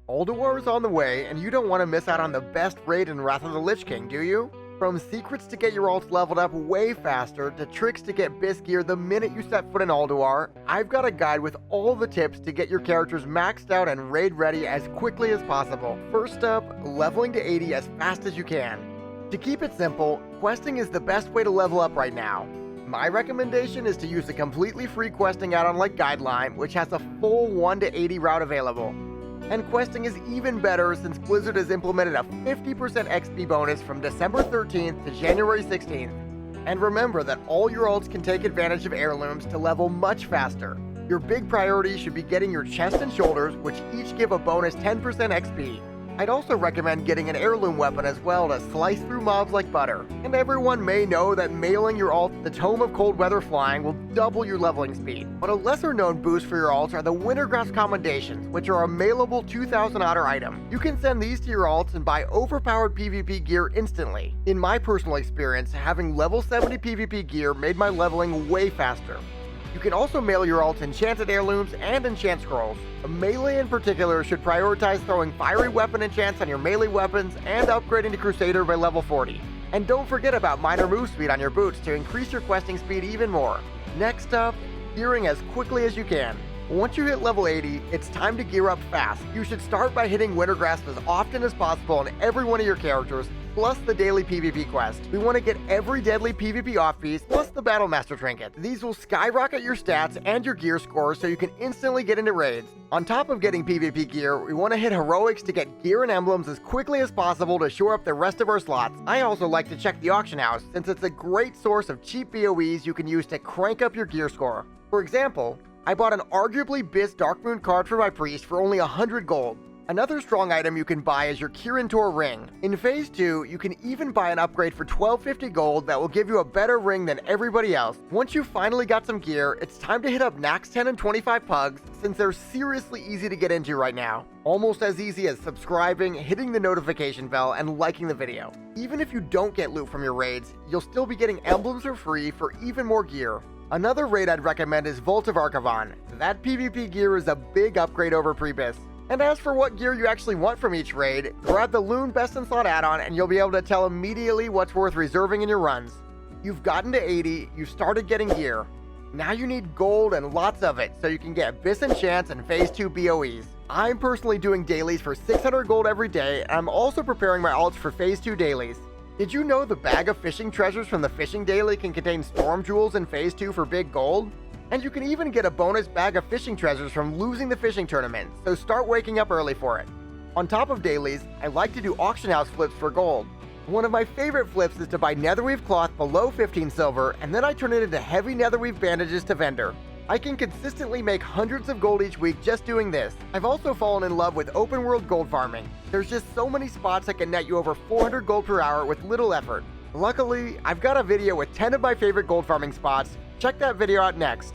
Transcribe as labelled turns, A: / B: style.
A: Ulduar is on the way, and you don't want to miss out on the best raid in Wrath of the Lich King, do you? From secrets to get your alts leveled up way faster, to tricks to get bis gear the minute you set foot in Ulduar, I've got a guide with all the tips to get your characters maxed out and raid ready as quickly as possible. First up, leveling to 80 as fast as you can. To keep it simple, questing is the best way to level up right now. My recommendation is to use a completely free questing add-on like Guideline, which has a full 1 to 80 route available. And questing is even better since Blizzard has implemented a 50% XP bonus from December 13th to January 16th. And remember that all your alts can take advantage of heirlooms to level much faster. Your big priority should be getting your chest and shoulders, which each give a bonus 10% XP. I'd also recommend getting an heirloom weapon as well to slice through mobs like butter. And everyone may know that mailing your alt the Tome of Cold Weather Flying will double your leveling speed. But a lesser known boost for your alts are the Wintergrass Commendations, which are a mailable 2000 otter item. You can send these to your alts and buy overpowered PvP gear instantly. In my personal experience, having level 70 PvP gear made my leveling way faster. You can also mail your alts enchanted heirlooms and enchant scrolls. Melee in particular should prioritize throwing fiery weapon enchants on your melee weapons and upgrading to Crusader by level 40. And don't forget about minor move speed on your boots to increase your questing speed even more. Next up, gearing as quickly as you can. Once you hit level 80, it's time to gear up fast. You should start by hitting Wintergrass as often as possible on every one of your characters, plus the daily PvP quest. We want to get every deadly PvP off piece, plus the Battlemaster trinket. These will skyrocket your stats and your gear scores so you can instantly get into raids. On top of getting PvP gear, we want to hit heroics to get gear and emblems as quickly as possible to shore up the rest of our slots. I also like to check the auction house, since it's a great source of cheap BOEs you can use to crank up your gear score. For example, I bought an arguably bis Darkmoon card for my priest for only 100 gold. Another strong item you can buy is your Kirin ring. In Phase 2, you can even buy an upgrade for 1250 gold that will give you a better ring than everybody else. Once you've finally got some gear, it's time to hit up Naxx 10 and 25 pugs, since they're seriously easy to get into right now. Almost as easy as subscribing, hitting the notification bell, and liking the video. Even if you don't get loot from your raids, you'll still be getting emblems for free for even more gear. Another raid I'd recommend is Vault of Archivon. That PvP gear is a big upgrade over pre-bis. And as for what gear you actually want from each raid, grab the Loon Best in Slot add-on and you'll be able to tell immediately what's worth reserving in your runs. You've gotten to 80, you started getting gear. Now you need gold and lots of it so you can get bis enchants and Phase 2 BOEs. I'm personally doing dailies for 600 gold every day, and I'm also preparing my alts for Phase 2 dailies. Did you know the bag of fishing treasures from the fishing daily can contain storm jewels in Phase 2 for big gold? And you can even get a bonus bag of fishing treasures from losing the fishing tournament, so start waking up early for it. On top of dailies, I like to do auction house flips for gold. One of my favorite flips is to buy netherweave cloth below 15 silver, and then I turn it into heavy netherweave bandages to vendor. I can consistently make hundreds of gold each week just doing this. I've also fallen in love with open world gold farming. There's just so many spots that can net you over 400 gold per hour with little effort. Luckily, I've got a video with 10 of my favorite gold farming spots. Check that video out next.